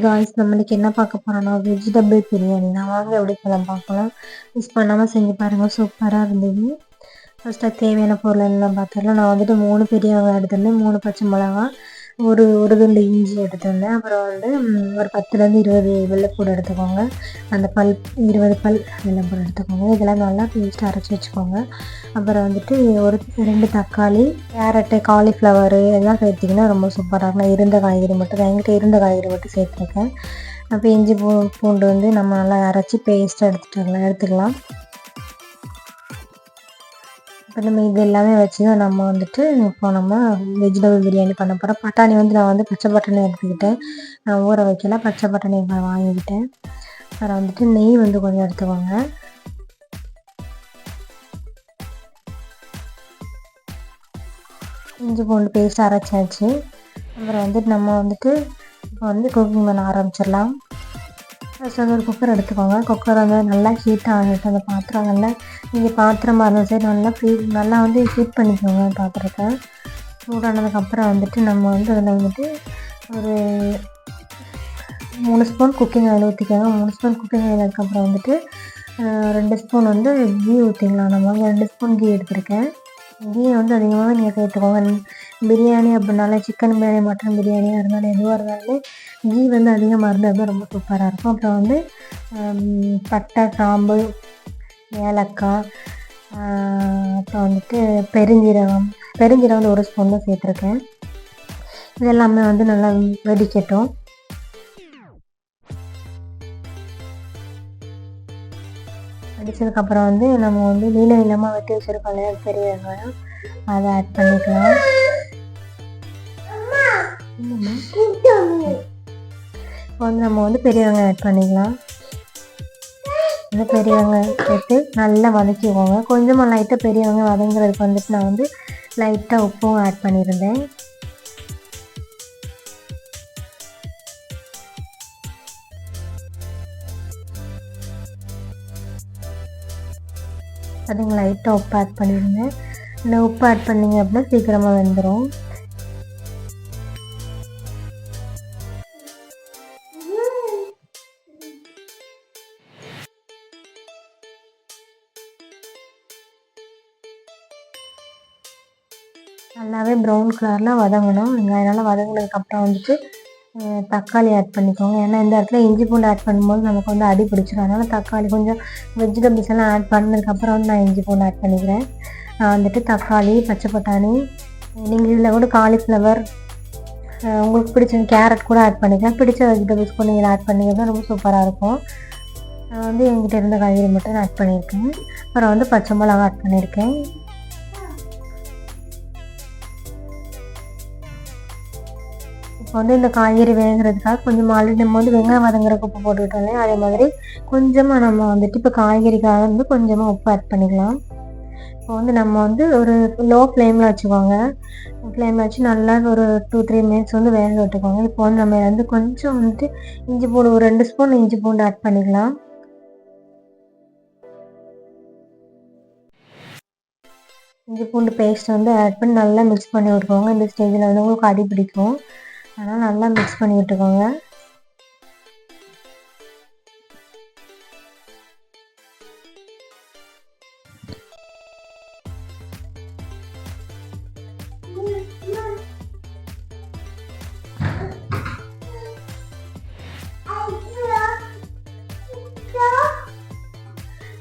Guys நம்மளுக்கு என்ன பார்க்க போறோம்னா வெஜிடபிள் பிரியாணி. நான் வாங்க எப்படி பண்ணலாம் பார்க்கலாம். மிஸ் பண்ணாமல் செஞ்சு பாருங்கள், சூப்பராக இருந்தது. ஃபஸ்ட்டாக தேவையான பொருள் எல்லாம் பார்த்துடலாம். நான் வந்துட்டு 3 பெரிய வெங்காயம் எடுத்திருந்தேன், 3 பச்சை மிளகா, ஒரு துண்டு இஞ்சி எடுத்திருந்தேன். அப்புறம் வந்து ஒரு 10லேருந்து 20 வெள்ளைப்பூடு எடுத்துக்கோங்க. அந்த 20 பல் வெள்ளைப்பூடு எடுத்துக்கோங்க. இதெல்லாம் நல்லா பேஸ்ட்டாக அரைச்சி வச்சுக்கோங்க. அப்புறம் வந்துட்டு 2 தக்காளி, கேரட்டு, காலிஃப்ளவரு எல்லாம் சேர்த்திங்கன்னா ரொம்ப சூப்பராக இருக்கும். நான் இருந்த காய்கறி மட்டும் என்கிட்ட இருந்த காய்கறி மட்டும் சேர்த்துருக்கேன். அப்போ இஞ்சி பூண்டு வந்து நம்ம நல்லா அரைச்சி பேஸ்ட்டாக எடுத்துக்கலாம். இப்போ நம்ம இது எல்லாமே வச்சு தான் நம்ம வந்துட்டு இப்போ நம்ம வெஜிடபிள் பிரியாணி பண்ண போகிறோம். பட்டாணி வந்து நான் வந்து பச்சை பட்டாணி எடுத்துக்கிட்டேன். நான் ஊற வைக்கல, பச்சை பட்டாணி வாங்கிக்கிட்டேன். அப்புறம் வந்துட்டு நெய் வந்து கொஞ்சம் எடுத்துக்கோங்க. இஞ்சி பூண்டு பேஸ்ட் அரைச்சாச்சு. அப்புறம் வந்துட்டு நம்ம வந்துட்டு இப்போ வந்து குக்கிங் பண்ண ஆரம்பிச்சிடலாம். ஃபஸ்ட் வந்து ஒரு குக்கர் எடுத்துக்கோங்க. குக்கர் வந்து நல்லா ஹீட் ஆகிட்டு அந்த பாத்திரம் நல்லா, நீங்கள் பாத்திரமாக இருந்தாலும் சரி நல்லா வந்து ஹீட் பண்ணிக்கோங்க பாத்திரத்தை. சூடானதுக்கப்புறம் வந்துட்டு நம்ம வந்து அதில் வந்துட்டு ஒரு 3 ஸ்பூன் குக்கிங் ஆயில் ஊற்றிக்கோங்க. 3 ஸ்பூன் குக்கிங் ஆயில் அதுக்கப்புறம் வந்துட்டு 2 ஸ்பூன் வந்து கீ ஊற்றிக்கலாம். நம்ம வந்து 2 ஸ்பூன் கீ எடுத்துருக்கேன். கீயை வந்து அதிகமாக நீங்கள் சேர்த்துக்கோங்க. பிரியாணி அப்படின்னாலே சிக்கன் பிரியாணி, மட்டன் பிரியாணியாக இருந்தாலும் எதுவாக இருந்தாலும் கீ வந்து அதிகமாக இருந்தால் தான் ரொம்ப சூப்பராக இருக்கும். அப்புறம் வந்து பட்டை, கிராம்பு, ஏலக்காய், அப்புறம் வந்துட்டு பெருஞ்சீரகம் வந்து 1 ஸ்பூன் தான் சேர்த்துருக்கேன். இதெல்லாமே வந்து நல்லா வெடிக்கட்டும். அடித்ததுக்கப்புறம் வந்து நம்ம வந்து நீளமாக வெட்டி வச்சுருக்கோம் இல்லையா பெரிய வெங்காயம், அதை ஆட் பண்ணிக்கலாம். இப்போ வந்து நம்ம வந்து பெரிய வெங்காயம் ஆட் பண்ணிக்கலாம். இந்த பெரிய வெங்காயம் சேர்த்து நல்லா வதக்கிக்கோங்க. கொஞ்சமாக லைட்டாக பெரிய வெங்காயம் வதங்குறதுக்கு வந்துட்டு நான் வந்து லைட்டாக உப்பும் ஆட் பண்ணியிருந்தேன். அதுங்க லைட்டாக உப்பு ஆட் பண்ணிடுங்க. இந்த உப்பு ஆட் பண்ணிங்க அப்படின்னா சீக்கிரமாக வெந்துடும். நல்லாவே ப்ரௌன் கலரில் வதங்கணும். வெங்காயம் நல்லா வதங்கினதுக்கப்புறம் வந்துட்டு தக்காளி ஆட் பண்ணிக்கோங்க. ஏன்னா இந்த இடத்துல இஞ்சி பூண்டு ஆட் பண்ணும்போது நமக்கு வந்து அடி பிடிச்சிடும். அதனால் தக்காளி கொஞ்சம் வெஜிடபிள்ஸ் எல்லாம் ஆட் பண்ணதுக்கப்புறம் வந்து நான் இஞ்சி பூண்டு ஆட் பண்ணிக்கிறேன். நான் வந்துட்டு தக்காளி, பச்சை பட்டாணி, நீங்கள் இதில் கூட காலிஃப்ளவர், உங்களுக்கு பிடிச்ச கேரட் கூட ஆட் பண்ணிக்கலாம். பிடிச்ச வெஜிடபிள்ஸ் கூட நீங்கள் ஆட் பண்ணிங்கன்னா ரொம்ப சூப்பராக இருக்கும். நான் வந்து என்கிட்ட இருந்த காய்கறி மட்டும் ஆட் பண்ணியிருக்கேன். அப்புறம் வந்து பச்சை மிளகா ஆட் பண்ணியிருக்கேன். இப்போ வந்து இந்த காய்கறி வேகிறதுக்காக கொஞ்சம் ஆல்ரெடி நம்ம வந்து வெங்காயம் வதங்குறதுக்கு உப்பு போட்டுக்கிட்டோம் இல்லையா, அதே மாதிரி கொஞ்சமாக நம்ம வந்துட்டு இப்போ காய்கறிக்காக வந்து கொஞ்சமாக உப்பு ஆட் பண்ணிக்கலாம். இப்போ வந்து நம்ம வந்து ஒரு லோ ஃப்ளேமில் வச்சுக்கோங்க. ஃப்ளேமில் வச்சு நல்லா ஒரு 2-3 மினிட்ஸ் வந்து வேக விட்டுக்கோங்க. இப்போ வந்து நம்ம வந்து கொஞ்சம் வந்துட்டு இஞ்சி பூண்டு ஒரு 2 ஸ்பூன் இஞ்சி பூண்டு ஆட் பண்ணிக்கலாம். இஞ்சி பூண்டு பேஸ்ட் வந்து ஆட் பண்ணி நல்லா மிக்ஸ் பண்ணி விட்டுக்கோங்க. இந்த ஸ்டேஜில் வந்து உங்களுக்கு அடி பிடிக்கும், அதனால் நல்லா மிக்ஸ் பண்ணி விட்டுக்கோங்க.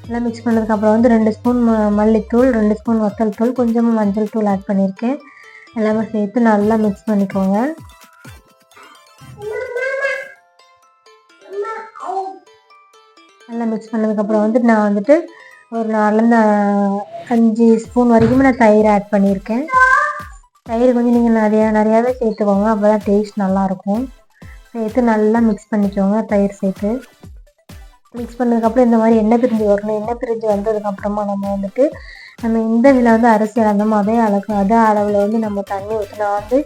நல்லா மிக்ஸ் பண்ணதுக்கப்புறம் வந்து 2 ஸ்பூன் மல்லித்தூள், 2 ஸ்பூன் வத்தல் தூள், கொஞ்சமாக மஞ்சள் தூள் ஆட் பண்ணியிருக்கேன். எல்லாமே சேர்த்து நல்லா மிக்ஸ் பண்ணிக்கோங்க. நல்லா மிக்ஸ் பண்ணதுக்கப்புறம் வந்துட்டு நான் வந்துட்டு ஒரு 4லேருந்து 5 ஸ்பூன் வரைக்குமே நான் தயிர் ஆட் பண்ணியிருக்கேன். தயிர் கொஞ்சம் நீங்கள் நிறையாவே சேர்த்துக்கோங்க, அப்போ தான் டேஸ்ட் நல்லாயிருக்கும். சேர்த்து நல்லா மிக்ஸ் பண்ணிக்கோங்க. தயிர் சேர்த்து மிக்ஸ் பண்ணதுக்கப்புறம் இந்த மாதிரி எண்ணெய் பிரிஞ்சு வரணும். எண்ணெய் பிரிஞ்சு வந்ததுக்கப்புறமா நம்ம வந்துட்டு இந்த இதில் வந்து அரிசி அளந்தோமோ அதே அளவில் வந்து நம்ம தண்ணி ஊற்றி, நான் வந்து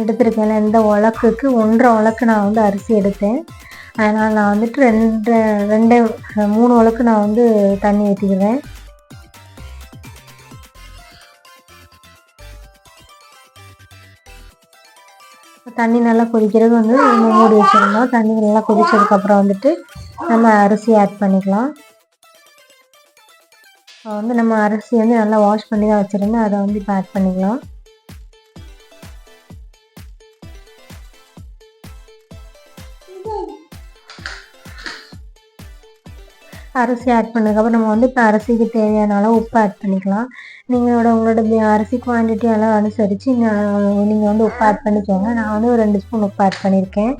எடுத்துருக்கேன். இந்த உலக்குக்கு 1.5 உலக்கு நான் வந்து அரிசி எடுத்தேன். அதனால் நான் வந்துட்டு 3 உலக்கு நான் வந்து தண்ணி ஊற்றிக்கிறேன். தண்ணி நல்லா கொதிக்கிறது வந்து நம்ம மூடி வச்சிடணும். தண்ணி நல்லா கொதிச்சதுக்கப்புறம் வந்துட்டு நம்ம அரிசி ஆட் பண்ணிக்கலாம். வந்து நம்ம அரிசி வந்து நல்லா வாஷ் பண்ணி தான் வச்சுருந்தேன், அதை வந்து இப்போ ஆட் பண்ணிக்கலாம். அரிசி ஆட் பண்ணதுக்கப்புறம் நம்ம வந்து இப்போ அரிசிக்கு தேவையான அளவு உப்பு ஆட் பண்ணிக்கலாம். உங்களோட அரிசி குவான்டிட்டி அளவு அனுசரித்து நீங்கள் வந்து உப்பு ஆட் பண்ணிக்கோங்க. நான் வந்து ஒரு 2 ஸ்பூன் உப்பு ஆட் பண்ணியிருக்கேன்.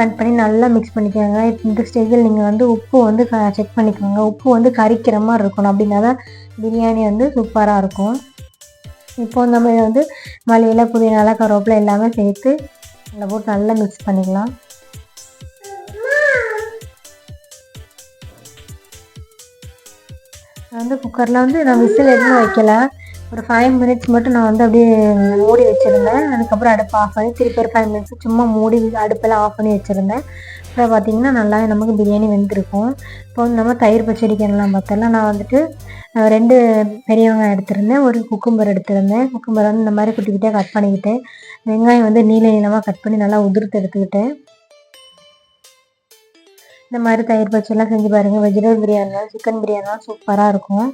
ஆட் பண்ணி நல்லா மிக்ஸ் பண்ணிக்கோங்க. இந்த ஸ்டேஜில் நீங்கள் வந்து உப்பு வந்து செக் பண்ணிக்கோங்க. உப்பு வந்து கரிக்கிற மாதிரி இருக்கணும், அப்படின்னா தான் பிரியாணி வந்து சூப்பராக இருக்கும். இப்போ நம்ம இதை வந்து மல்லியில, புதினால, கருவேப்பிலை எல்லாமே சேர்த்து அதில் போட்டு நல்லா மிக்ஸ் பண்ணிக்கலாம். வந்து குக்கரில் வந்து நான் விசில் எதுவும் வைக்கல, ஒரு 5 மினிட்ஸ் மட்டும் நான் வந்து அப்படியே மூடி வச்சுருந்தேன். அதுக்கப்புறம் அடுப்பு ஆஃப் பண்ணி திருப்பி ஒரு 5 மினிட்ஸ் சும்மா மூடி அடுப்பெல்லாம் ஆஃப் பண்ணி வச்சுருந்தேன். அப்புறம் பார்த்திங்கன்னா நல்லாவே நமக்கு பிரியாணி வெந்திருக்கும். இப்போ வந்து நம்ம தயிர் பச்சடிக்கு என்னெல்லாம் பார்த்தோம்னா, நான் வந்துட்டு 2 பெரிய வெங்காயம் எடுத்திருந்தேன், ஒரு குக்கும்பர் எடுத்திருந்தேன். குக்கும்பர் வந்து இந்த மாதிரி குட்டி குட்டியாக கட் பண்ணிக்கிட்டேன். வெங்காயம் வந்து நீளமாக கட் பண்ணி நல்லா உதிர்த்து எடுத்துக்கிட்டேன். இந்த மாதிரி தயிர் பச்சடிலாம் செஞ்சு பாருங்கள். வெஜிடபிள் பிரியாணிலாம், சிக்கன் பிரியாணிலாம் சூப்பராக இருக்கும்.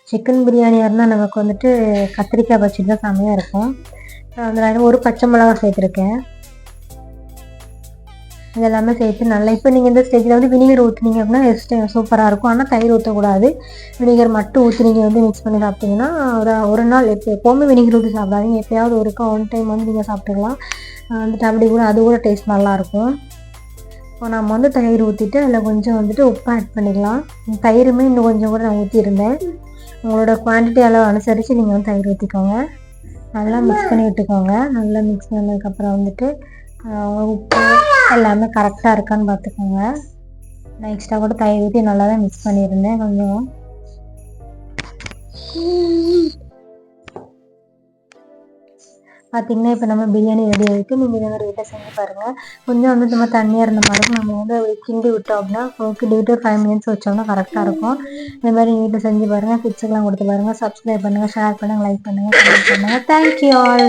சிக்கன் பிரியாணியாக இருந்தால் நமக்கு வந்துட்டு கத்திரிக்காய் பச்சடி தான் செம்மையாக இருக்கும். அதில் ஒரு பச்சை மிளகா சேர்த்துருக்கேன். இதெல்லாமே சேர்த்து நல்லா இப்போ நீங்கள் இந்த ஸ்டேஜில் வந்து வினிகர் ஊற்றுனீங்க அப்படின்னா சூப்பராக இருக்கும். ஆனால் தயிர் ஊற்றக்கூடாது, வினிகர் மட்டும் ஊற்றி நீங்கள் வந்து மிக்ஸ் பண்ணி சாப்பிட்டிங்கன்னா ஒரு நாள் எப்போவுமே வினிகர் ஊற்றி சாப்பிடாதீங்க. எப்போயாவது ஒன் டைம் வந்து நீங்கள் சாப்பிட்டுக்கலாம். வந்துட்டு அப்படி கூட அது கூட டேஸ்ட் நல்லாயிருக்கும். இப்போ நம்ம வந்து தயிர் ஊற்றிட்டு அதில் கொஞ்சம் வந்துட்டு உப்பு ஆட் பண்ணிக்கலாம். தயிருமே இன்னும் கொஞ்சம் கூட நான் ஊற்றிருந்தேன். உங்களோட குவான்டிட்டி அளவு அனுசரித்து நீங்கள் வந்து தயிர் ஊற்றிக்கோங்க. நல்லா மிக்ஸ் பண்ணி விட்டுக்கோங்க. நல்லா மிக்ஸ் பண்ணதுக்கப்புறம் வந்துட்டு உப்பு எல்லாமே கரெக்டாக இருக்கான்னு பார்த்துக்கோங்க. நான் எக்ஸ்ட்ரா கூட தயிர் ஊற்றி நல்லா தான் மிக்ஸ் பண்ணியிருந்தேன். கொஞ்சம் பார்த்திங்கன்னா இப்போ நம்ம பிரியாணி ரெடி ஆகிட்டு, நீங்கள் இதை மாதிரி வீட்டை செஞ்சு பாருங்கள். கொஞ்சம் வந்து நம்ம தண்ணியாக இருந்த மாதிரி இருக்கும். நம்ம வந்து கிண்டி விட்டோம் அப்படின்னா கிண்டிவிட்டு ஒரு 5 மினிட்ஸ் வச்சோம்னா கரெக்டாக இருக்கும். இந்த மாதிரி வீட்டை செஞ்சு பாருங்கள். கிட்ஸுக்கெலாம் கொடுத்து பாருங்கள். சப்ஸ்கிரைப் பண்ணுங்கள், ஷேர் பண்ணுங்கள், லைக் பண்ணுங்கள், கமெண்ட் பண்ணுங்கள். Thank you all.